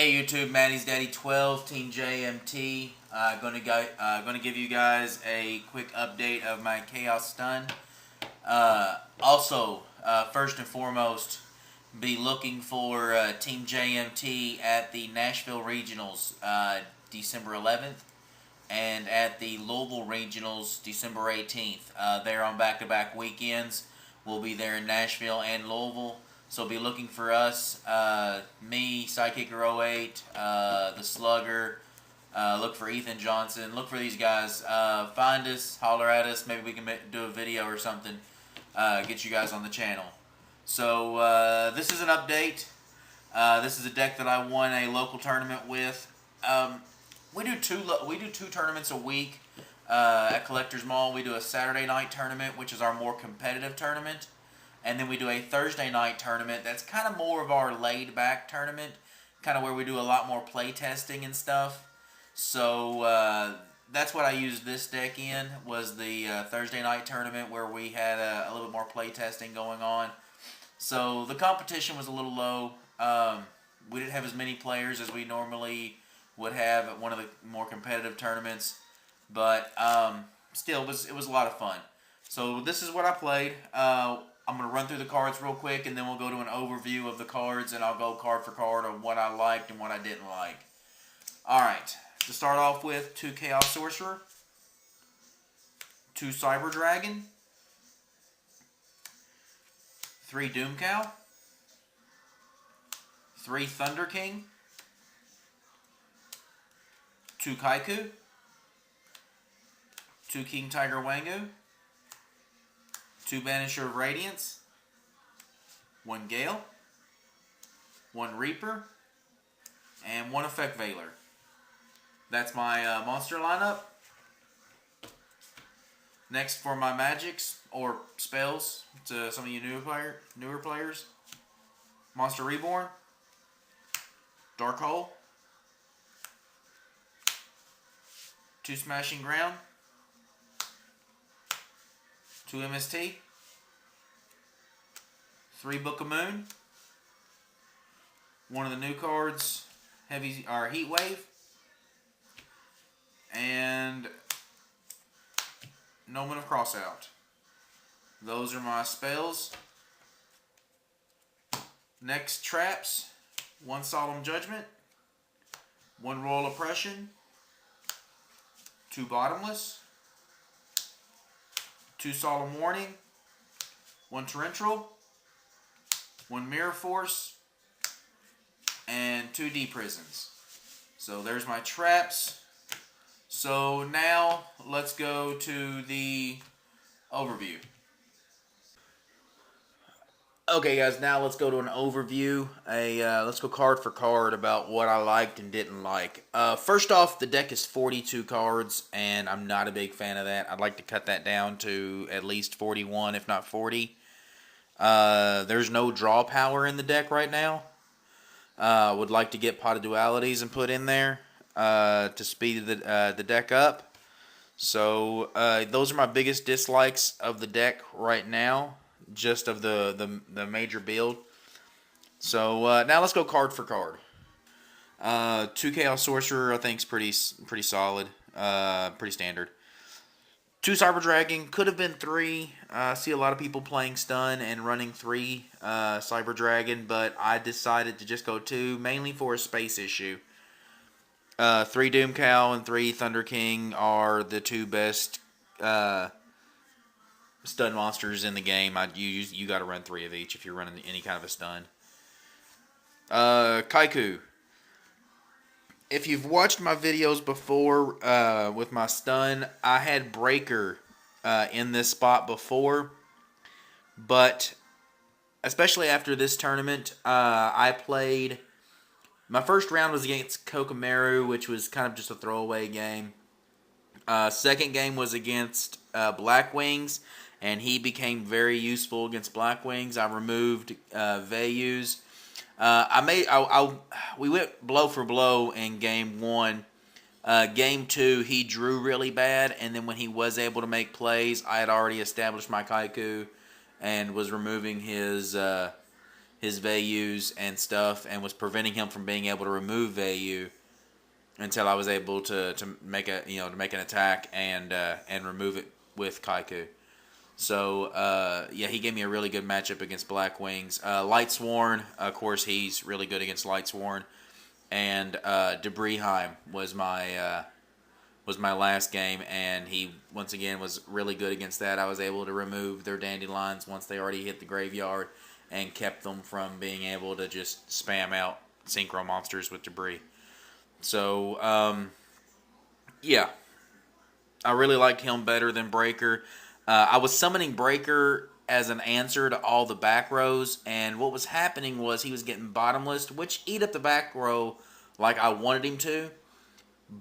Hey YouTube, Maddie's Daddy 12, Team JMT. Gonna give you guys a quick update of my Chaos Stun. First and foremost, be looking for Team JMT at the Nashville Regionals December 11th and at the Louisville Regionals December 18th. They're on back-to-back weekends. We'll be there in Nashville and Louisville. So be looking for us, me, Sidekicker08, the Slugger, look for Ethan Johnson, look for these guys, find us, holler at us, maybe we can do a video or something, get you guys on the channel. So this is an update. This is a deck that I won a local tournament with. We do two tournaments a week at Collector's Mall. We do a Saturday night tournament, which is our more competitive tournament. And then we do a Thursday night tournament that's kind of more of our laid-back tournament, kind of where we do a lot more play testing and stuff. So that's what I used this deck in, was the Thursday night tournament where we had a little bit more play testing going on. So the competition was a little low. We didn't have as many players as we normally would have at one of the more competitive tournaments. But still, it was a lot of fun. So this is what I played. I'm going to run through the cards real quick, and then we'll go to an overview of the cards, and I'll go card for card on what I liked and what I didn't like. Alright, to start off with, 2 Chaos Sorcerer, 2 Cyber Dragon, 3 Doom Cow, 3 Thunder King, 2 Kaiku, 2 King Tiger Wangu, 2 Banisher of Radiance, 1 Gale, 1 Reaper, and 1 Effect Veiler. That's my monster lineup. Next, for my magics, or spells, to some of you newer players, Monster Reborn, Dark Hole, 2 Smashing Ground, 2 MST, 3 Book of Moon, 1 of the new cards, Heat Wave, and Nomen of Crossout. Those are my spells. Next, traps, 1 Solemn Judgment, 1 Royal Oppression, 2 Bottomless, 2 Solemn Warning, 1 Torrential, 1 Mirror Force, and 2 D-Prisons. So there's my traps. So now let's go to the overview. Okay guys, now let's go to an overview. Let's go card for card about what I liked and didn't like. First off, the deck is 42 cards, and I'm not a big fan of that. I'd like to cut that down to at least 41, if not 40. There's no draw power in the deck right now. Would like to get Pot of Dualities and put in there to speed the deck up. So those are my biggest dislikes of the deck right now, just of the major build. So now let's go card for card. 2 Chaos Sorcerer I think is pretty solid, pretty standard. 2 Cyber Dragon, could have been 3. I see a lot of people playing Stun and running 3 Cyber Dragon, but I decided to just go 2, mainly for a space issue. 3 Doom Cow and 3 Thunder King are the 2 best stun monsters in the game. You got to run 3 of each if you're running any kind of a stun. Kaiku. If you've watched my videos before with my stun, I had Breaker in this spot before, but especially after this tournament, I played. My first round was against Kokomaru, which was kind of just a throwaway game. Second game was against Black Wings, and he became very useful against Black Wings. I removed Veyus. We went blow for blow in game 1. Game 2, he drew really bad, and then when he was able to make plays, I had already established my Kaiku and was removing his his values and stuff, and was preventing him from being able to remove value until I was able to make an attack and remove it with Kaiku. So yeah, he gave me a really good matchup against Black Wings. Lightsworn, of course, he's really good against Lightsworn, and Debrisheim was my last game, and he once again was really good against that. I was able to remove their dandelions once they already hit the graveyard, and kept them from being able to just spam out synchro monsters with debris. So yeah, I really liked him better than Breaker. I was summoning Breaker as an answer to all the back rows, and what was happening was he was getting bottomless, which eat up the back row like I wanted him to,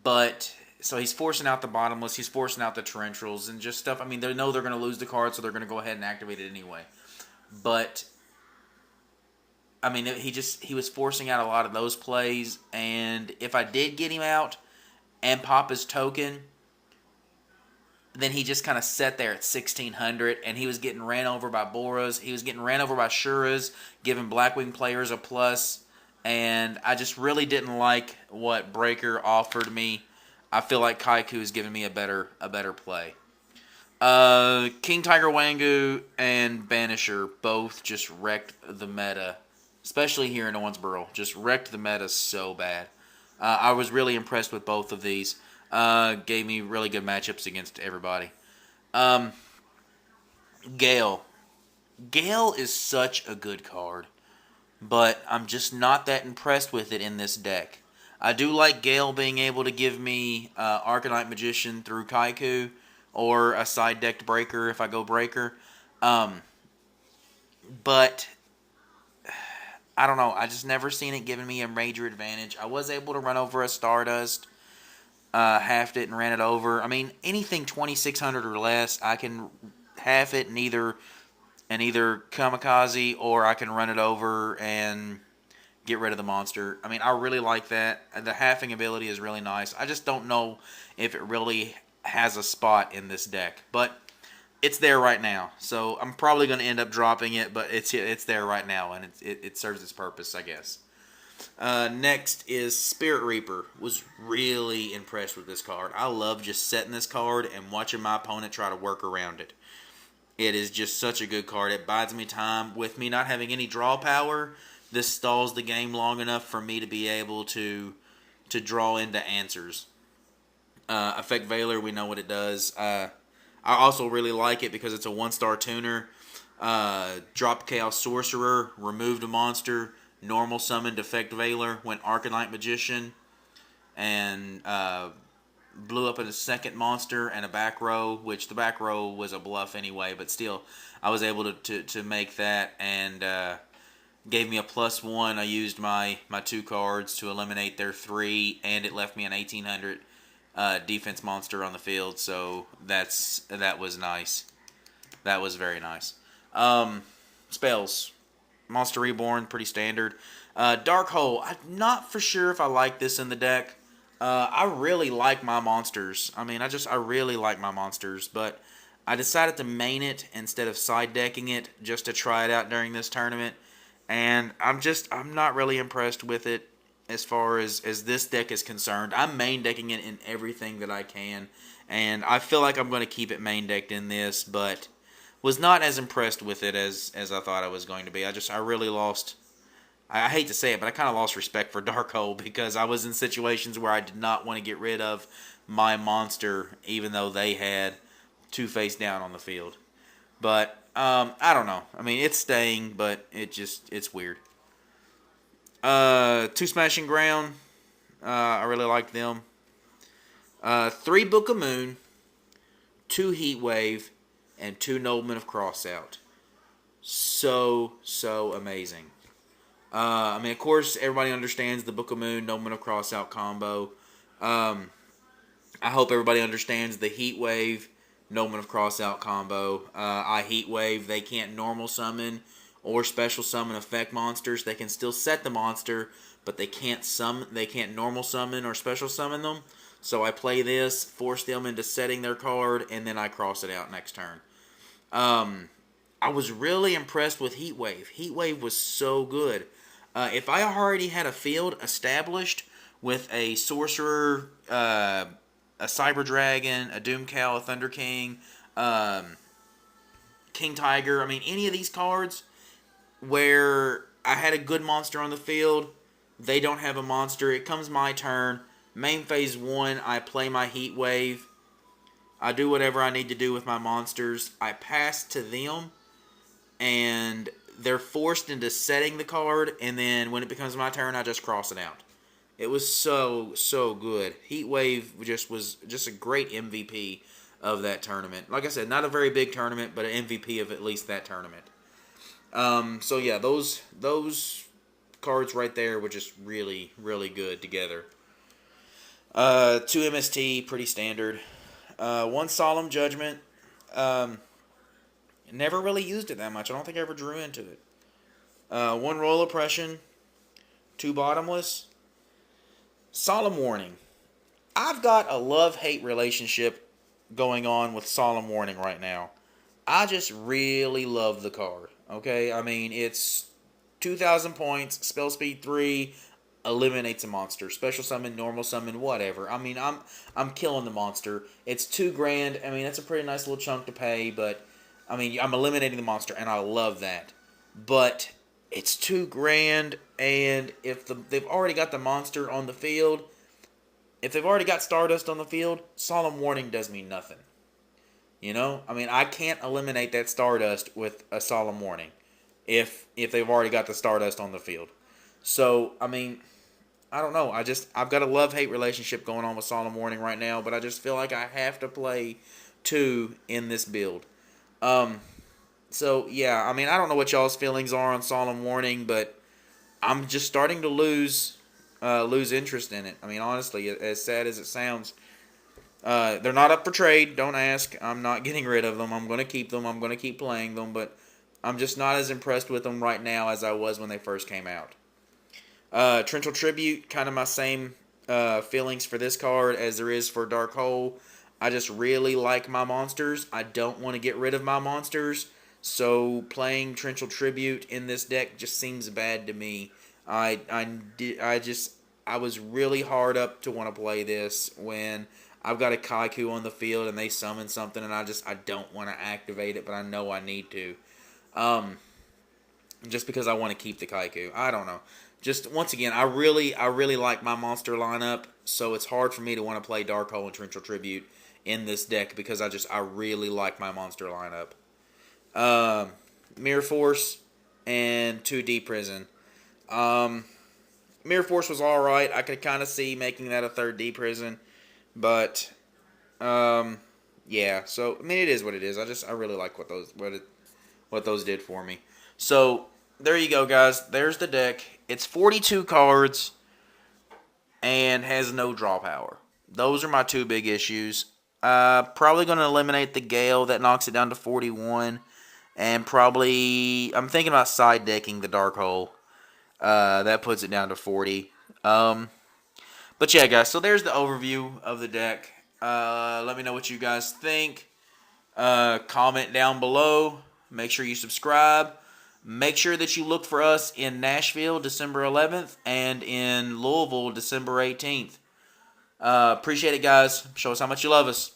but so he's forcing out the bottomless, he's forcing out the torrentials and just stuff. I mean, they know they're going to lose the card, so they're going to go ahead and activate it anyway. But I mean, he was forcing out a lot of those plays, and if I did get him out and pop his token, then he just kind of sat there at 1600, and he was getting ran over by Boras. He was getting ran over by Shuras, giving Blackwing players a plus, and I just really didn't like what Breaker offered me. I feel like Kaiku is giving me a better play. King Tiger Wangu and Banisher both just wrecked the meta, especially here in Owensboro. Just wrecked the meta so bad. I was really impressed with both of these. Gave me really good matchups against everybody. Gale. Gale is such a good card, but I'm just not that impressed with it in this deck. I do like Gale being able to give me Arcanite Magician through Kaiku, or a side decked Breaker if I go Breaker. But I don't know. I just never seen it giving me a major advantage. I was able to run over a Stardust, halved it and ran it over. I mean, anything 2600 or less, I can half it and either Kamikaze, or I can run it over and get rid of the monster. I mean, I really like that. The halving ability is really nice. I just don't know if it really has a spot in this deck, but it's there right now. So I'm probably going to end up dropping it, but it's there right now, and it serves its purpose, I guess. Next is Spirit Reaper. Was really impressed with this card. I love just setting this card and watching my opponent try to work around it. It is just such a good card. It buys me time. With me not having any draw power, this stalls the game long enough for me to be able to draw into answers. Effect Veiler, we know what it does. I also really like it because it's a 1-star tuner. Drop Chaos Sorcerer, removed a monster, normal summoned Effect Veiler, went Arcanite Magician, and blew up in a second monster and a back row, which the back row was a bluff anyway, but still, I was able to make that, and gave me a +1. I used my 2 cards to eliminate their 3, and it left me an 1800 defense monster on the field, so that was nice. That was very nice. Spells. Monster Reborn, pretty standard. Dark Hole. I'm not for sure if I like this in the deck. I really like my monsters. I mean, I really like my monsters, but I decided to main it instead of side decking it just to try it out during this tournament. And I'm not really impressed with it as far as this deck is concerned. I'm main decking it in everything that I can, and I feel like I'm going to keep it main decked in this, but was not as impressed with it as I thought I was going to be. I really lost, I hate to say it, but I kind of lost respect for Dark Hole because I was in situations where I did not want to get rid of my monster, even though they had 2 face down on the field. But I don't know. I mean, it's staying, but it's weird. 2 Smashing Ground. I really like them. 3 Book of Moon, 2 Heat Wave, and 2 Noblemen of Crossout. So amazing. I mean, of course, everybody understands the Book of Moon, Noblemen of Crossout combo. I hope everybody understands the Heat Wave, Noblemen of Crossout combo. I Heat Wave. They can't normal summon or special summon effect monsters. They can still set the monster, but they can't normal summon or special summon them. So I play this, force them into setting their card, and then I cross it out next turn. I was really impressed with Heatwave. Heatwave was so good. If I already had a field established with a Sorcerer, a Cyber Dragon, a Doom Cow, a Thunder King, um, King Tiger, I mean, any of these cards where I had a good monster on the field, they don't have a monster. It comes my turn. Main phase 1, I play my Heatwave. I do whatever I need to do with my monsters. I pass to them, and they're forced into setting the card, and then when it becomes my turn, I just cross it out. It was so good. Heatwave was just a great MVP of that tournament. Like I said, not a very big tournament, but an MVP of at least that tournament. So yeah, those cards right there were just really good together. 2 MST, pretty standard. 1 Solemn Judgment. Never really used it that much. I don't think I ever drew into it. 1 Royal Oppression. 2 Bottomless. Solemn Warning. I've got a love-hate relationship going on with Solemn Warning right now. I just really love the card. Okay? I mean, it's 2,000 points, spell speed 3, eliminates a monster. Special summon, normal summon, whatever. I mean, I'm killing the monster. It's $2,000. I mean, that's a pretty nice little chunk to pay, but I mean, I'm eliminating the monster, and I love that. But it's $2,000, and if they've already got the monster on the field, if they've already got Stardust on the field, Solemn Warning does me nothing. You know, I mean, I can't eliminate that Stardust with a Solemn Warning if they've already got the Stardust on the field. So, I mean, I don't know. I've got a love-hate relationship going on with Solemn Warning right now, but I just feel like I have to play 2 in this build. So yeah, I mean, I don't know what y'all's feelings are on Solemn Warning, but I'm just starting to lose interest in it. I mean, honestly, as sad as it sounds, they're not up for trade. Don't ask. I'm not getting rid of them. I'm going to keep them. I'm going to keep playing them, but I'm just not as impressed with them right now as I was when they first came out. Torrential Tribute, kind of my same feelings for this card as there is for Dark Hole. I just really like my monsters. I don't want to get rid of my monsters, so playing Torrential Tribute in this deck just seems bad to me. I was really hard up to want to play this when I've got a Kaiku on the field and they summon something, and I don't want to activate it, but I know I need to. Just because I want to keep the Kaiku. I don't know. Just once again, I really like my monster lineup, so it's hard for me to want to play Dark Hole and Torrential Tribute in this deck because I really like my monster lineup. Mirror Force and 2D Prison. Mirror Force was alright. I could kind of see making that a 3rd D Prison, but yeah. So I mean, it is what it is. I really like what those did for me. So there you go, guys. There's the deck. It's 42 cards and has no draw power. Those are my 2 big issues. Probably going to eliminate the Gale. That knocks it down to 41. And probably, I'm thinking about side decking the Dark Hole. That puts it down to 40. But yeah, guys, so there's the overview of the deck. Let me know what you guys think. Comment down below. Make sure you subscribe. Make sure that you look for us in Nashville, December 11th, and in Louisville, December 18th. Appreciate it, guys. Show us how much you love us.